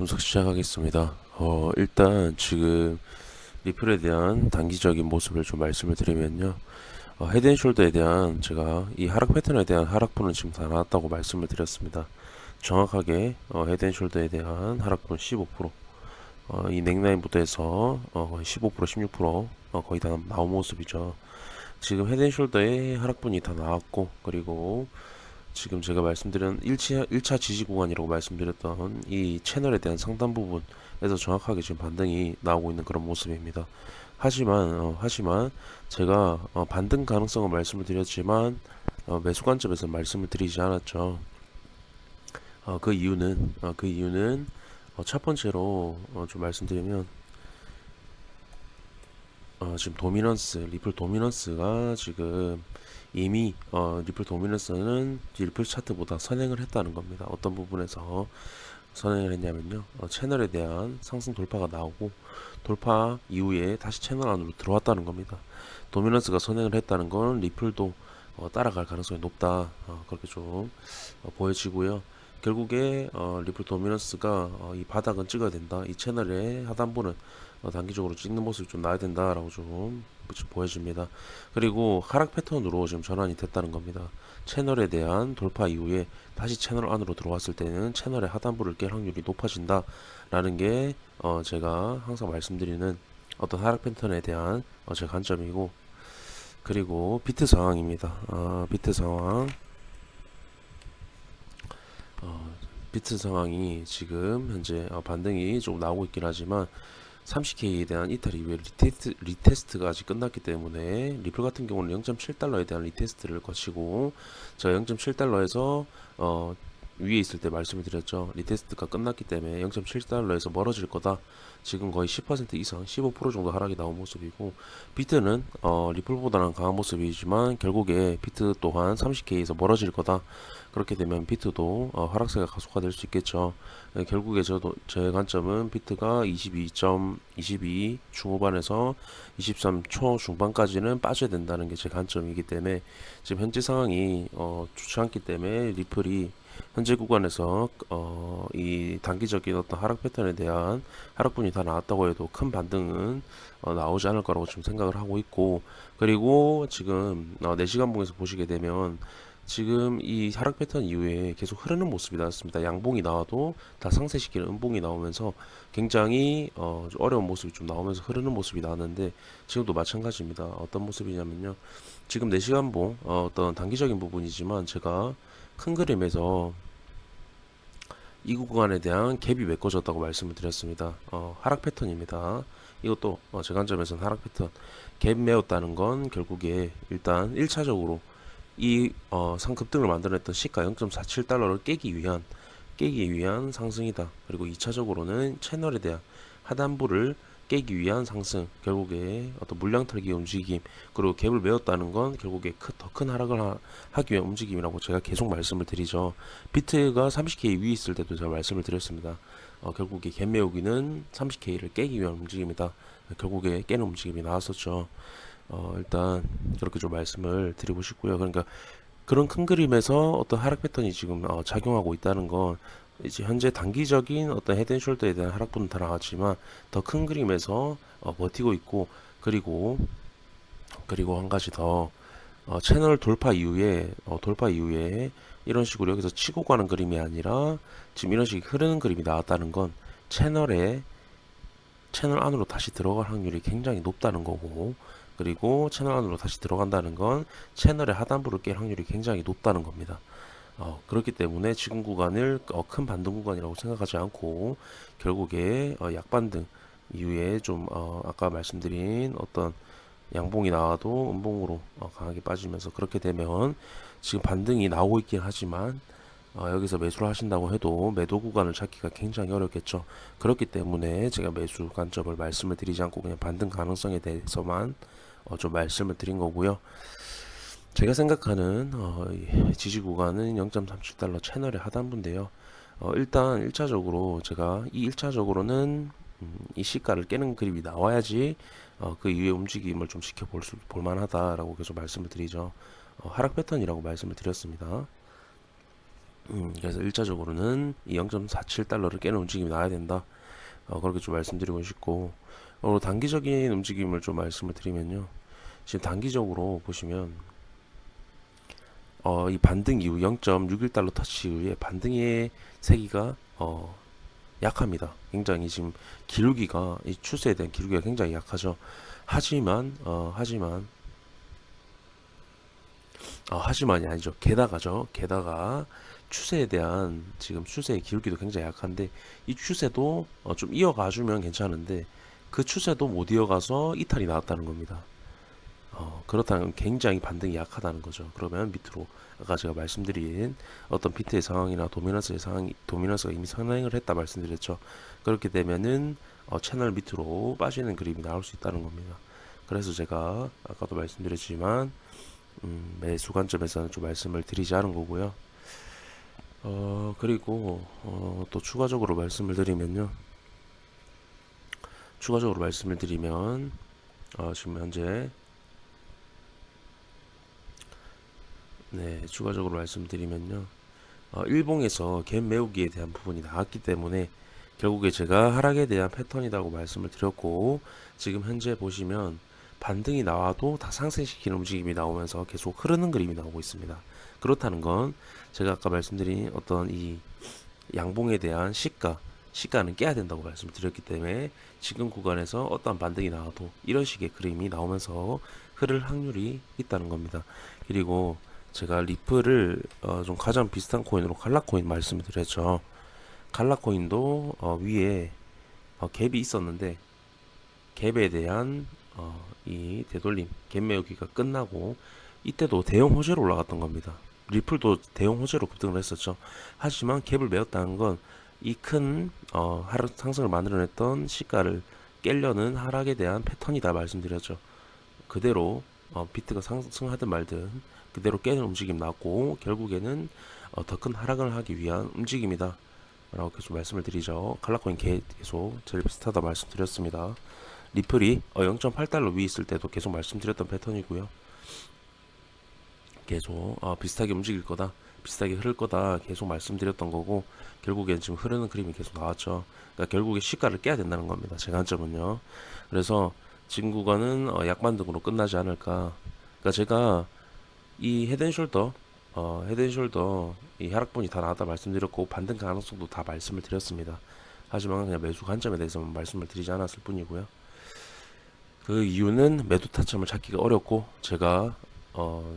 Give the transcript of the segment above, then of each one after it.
분석 시작하겠습니다. 일단 지금 리플에 대한 단기적인 모습을 좀 말씀을 드리면요. 헤드앤숄더에 대한 제가 이 하락 패턴에 대한 하락분은 지금 다 나왔다고 말씀을 드렸습니다. 정확하게 헤드앤숄더에 대한 하락분 15%, 이 넥라인부터 해서 거의 15%, 16% 거의 다 나온 모습이죠. 지금 헤드앤숄더의 하락분이 다 나왔고, 그리고 지금 제가 말씀드린 1차 지지 구간이라고 말씀드렸던 이 채널에 대한 상단 부분에서 정확하게 지금 반등이 나오고 있는 그런 모습입니다. 하지만 제가 반등 가능성을 말씀을 드렸지만 매수 관점에서 말씀을 드리지 않았죠. 그 이유는 첫 번째로 좀 말씀드리면 지금 리플 도미넌스가 지금 이미 리플 도미넌스는 리플 차트보다 선행을 했다는 겁니다. 어떤 부분에서 선행을 했냐면요. 채널에 대한 상승 돌파가 나오고 돌파 이후에 다시 채널 안으로 들어왔다는 겁니다. 도미넌스가 선행을 했다는 건 리플도 따라갈 가능성이 높다. 그렇게 좀 보여지고요. 결국에 리플 도미넌스가 이 바닥은 찍어야 된다. 이 채널의 하단부는 단기적으로 찍는 모습이 좀 나야 된다라고 좀 보여집니다. 그리고 하락 패턴으로 지금 전환이 됐다는 겁니다. 채널에 대한 돌파 이후에 다시 채널 안으로 들어왔을 때는 채널의 하단부를 깰 확률이 높아진다라는 게 제가 항상 말씀드리는 어떤 하락 패턴에 대한 제 관점이고, 그리고 비트 상황입니다. 비트 상황. 비트 상황이 지금 현재 반등이 좀 나오고 있긴 하지만 30K에 대한 이탈 이후에 리테스트가 아직 끝났기 때문에 리플 같은 경우는 0.7달러에 대한 리테스트를 거치고 제가 0.7달러에서 위에 있을 때 말씀을 드렸죠. 리테스트가 끝났기 때문에 0.7달러에서 멀어질 거다. 지금 거의 10% 이상, 15% 정도 하락이 나온 모습이고, 비트는 리플보다는 강한 모습이지만 결국에 비트 또한 30K에서 멀어질 거다. 그렇게 되면 비트도 하락세가 가속화될 수 있겠죠. 결국에 제 관점은 비트가 22 중후반에서 23 초 중반까지는 빠져야 된다는 게 제 관점이기 때문에 지금 현재 상황이 좋지 않기 때문에 리플이 현재 구간에서 이 단기적인 어떤 하락 패턴에 대한 하락분이 다 나왔다고 해도 큰 반등은 나오지 않을 거라고 지금 생각을 하고 있고, 그리고 지금 4시간 봉에서 보시게 되면 지금 이 하락 패턴 이후에 계속 흐르는 모습이 나왔습니다. 양봉이 나와도 다 상쇄시키는 음봉이 나오면서 굉장히 좀 어려운 모습이 좀 나오면서 흐르는 모습이 나왔는데, 지금도 마찬가지입니다. 어떤 모습이냐면요. 지금 4시간 봉 어떤 단기적인 부분이지만 제가 큰 그림에서 이 구간에 대한 갭이 메꿔졌다고 말씀을 드렸습니다. 하락 패턴입니다. 이것도 제 관점에서는 하락 패턴, 갭 메웠다는 건 결국에 일단 1차적으로 이 상급등을 만들어냈던 시가 0.47달러를 깨기 위한 상승이다. 그리고 2차적으로는 채널에 대한 하단부를 깨기 위한 상승, 결국에 어떤 물량 털기의 움직임, 그리고 갭을 메웠다는 건 결국에 더 큰 하락을 하기 위한 움직임이라고 제가 계속 말씀을 드리죠. 비트가 30K 위에 있을 때도 제가 말씀을 드렸습니다. 결국에 갭 메우기는 30K를 깨기 위한 움직임이다. 결국에 깨는 움직임이 나왔었죠. 일단 그렇게 좀 말씀을 드리고 싶고요. 그러니까 그런 큰 그림에서 어떤 하락 패턴이 지금 작용하고 있다는 건 이제 현재 단기적인 어떤 헤드앤숄더에 대한 하락분은 다 나왔지만 더 큰 그림에서 버티고 있고, 그리고 한 가지 더 채널 돌파 이후에 이런 식으로 여기서 치고 가는 그림이 아니라 지금 이런 식의 흐르는 그림이 나왔다는 건 채널 안으로 다시 들어갈 확률이 굉장히 높다는 거고, 그리고 채널 안으로 다시 들어간다는 건 채널의 하단부를 깰 확률이 굉장히 높다는 겁니다. 그렇기 때문에 지금 구간을 큰 반등 구간이라고 생각하지 않고 결국에 약반등 이후에 좀 아까 말씀드린 어떤 양봉이 나와도 음봉으로 강하게 빠지면서, 그렇게 되면 지금 반등이 나오고 있긴 하지만 여기서 매수를 하신다고 해도 매도 구간을 찾기가 굉장히 어렵겠죠. 그렇기 때문에 제가 매수 관점을 말씀을 드리지 않고 그냥 반등 가능성에 대해서만 좀 말씀을 드린 거고요. 제가 생각하는 이 지지 구간은 0.37달러 채널의 하단부인데요. 일단 1차적으로 제가 이 1차적으로는 이 시가를 깨는 그림이 나와야지 그 이후의 움직임을 좀 볼 만하다라고 계속 말씀을 드리죠. 하락 패턴이라고 말씀을 드렸습니다. 그래서 1차적으로는 이 0.47달러를 깨는 움직임이 나와야 된다. 그렇게 좀 말씀드리고 싶고, 단기적인 움직임을 좀 말씀을 드리면요. 지금 단기적으로 보시면 이 반등 이후 0.61달러 터치 이후에 반등의 세기가 약합니다. 굉장히 지금 기울기가 이 추세에 대한 기울기가 굉장히 약하죠. 하지만이 아니죠. 게다가 추세에 대한 지금 추세의 기울기도 굉장히 약한데 이 추세도 좀 이어가주면 괜찮은데 그 추세도 못 이어가서 이탈이 나왔다는 겁니다. 그렇다면 굉장히 반등이 약하다는 거죠. 그러면 밑으로 아까 제가 말씀드린 어떤 비트의 상황이나 도미넌스가 이미 선행을 했다 말씀드렸죠. 그렇게 되면은 채널 밑으로 빠지는 그림이 나올 수 있다는 겁니다. 그래서 제가 아까도 말씀드렸지만 매수 관점에서는 좀 말씀을 드리지 않은 거고요. 그리고 또 추가적으로 말씀을 드리면 지금 현재 추가적으로 말씀드리면요. 일봉에서 갭 메우기에 대한 부분이 나왔기 때문에 결국에 제가 하락에 대한 패턴이라고 말씀을 드렸고 지금 현재 보시면 반등이 나와도 다 상승시키는 움직임이 나오면서 계속 흐르는 그림이 나오고 있습니다. 그렇다는 건 제가 아까 말씀드린 어떤 이 양봉에 대한 시가는 깨야 된다고 말씀을 드렸기 때문에 지금 구간에서 어떠한 반등이 나와도 이런 식의 그림이 나오면서 흐를 확률이 있다는 겁니다. 그리고 제가 리플을 좀 가장 비슷한 코인으로 갈라코인 말씀을 드렸죠. 갈라코인도 위에 갭이 있었는데 갭에 대한 이 되돌림 갭 메우기가 끝나고 이때도 대형 호재로 올라갔던 겁니다. 리플도 대형 호재로 급등을 했었죠. 하지만 갭을 메웠다는 건 이 큰 하락 상승을 만들어냈던 시가를 깨려는 하락에 대한 패턴이다 말씀드렸죠. 그대로 비트가 상승하든 말든 그대로 깨는 움직임 나왔고 결국에는 더 큰 하락을 하기 위한 움직임이다 라고 계속 말씀을 드리죠. 칼라코인 계속 제일 비슷하다 말씀드렸습니다. 리플이 0.8달러 위에 있을 때도 계속 말씀드렸던 패턴이고요. 계속 비슷하게 움직일 거다, 비슷하게 흐를 거다 계속 말씀드렸던 거고 결국엔 지금 흐르는 그림이 계속 나왔죠. 그러니까 결국에 시가를 깨야 된다는 겁니다. 제 관점은요. 그래서 지금 구간은 약반등으로 끝나지 않을까. 그러니까 제가 이 헤드앤숄더 이 하락분이 다 나왔다 말씀드렸고 반등 가능성도 다 말씀을 드렸습니다. 하지만 그냥 매수 관점에 대해서만 말씀을 드리지 않았을 뿐이고요. 그 이유는 매도 타점을 찾기가 어렵고 제가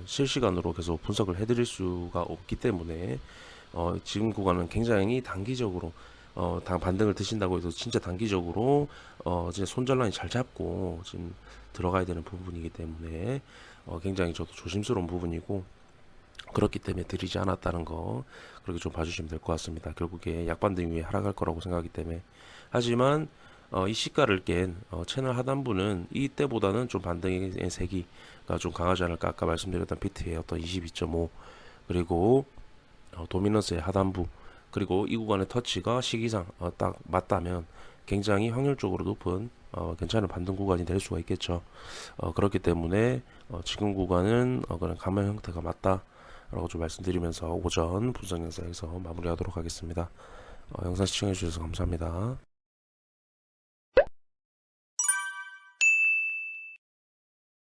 실시간으로 계속 분석을 해드릴 수가 없기 때문에 지금 구간은 굉장히 단기적으로 반등을 드신다고 해서 진짜 단기적으로 진짜 손절라인 잘 잡고 지금 들어가야 되는 부분이기 때문에 굉장히 저도 조심스러운 부분이고 그렇기 때문에 드리지 않았다는 거 그렇게 좀 봐주시면 될 것 같습니다. 결국에 약반등 위에 하락할 거라고 생각하기 때문에 하지만 이 시가를 깬 채널 하단부는 이때보다는 좀 반등의 세기가 좀 강하지 않을까. 아까 말씀드렸던 비트의 어떤 22.5 그리고 도미넌스의 하단부 그리고 이 구간의 터치가 시기상 딱 맞다면 굉장히 확률적으로 높은 괜찮은 반등 구간이 될 수가 있겠죠. 그렇기 때문에 지금 구간은 그런 감면 형태가 맞다 라고 좀 말씀드리면서 오전 분석 영상에서 마무리하도록 하겠습니다. 영상 시청해 주셔서 감사합니다.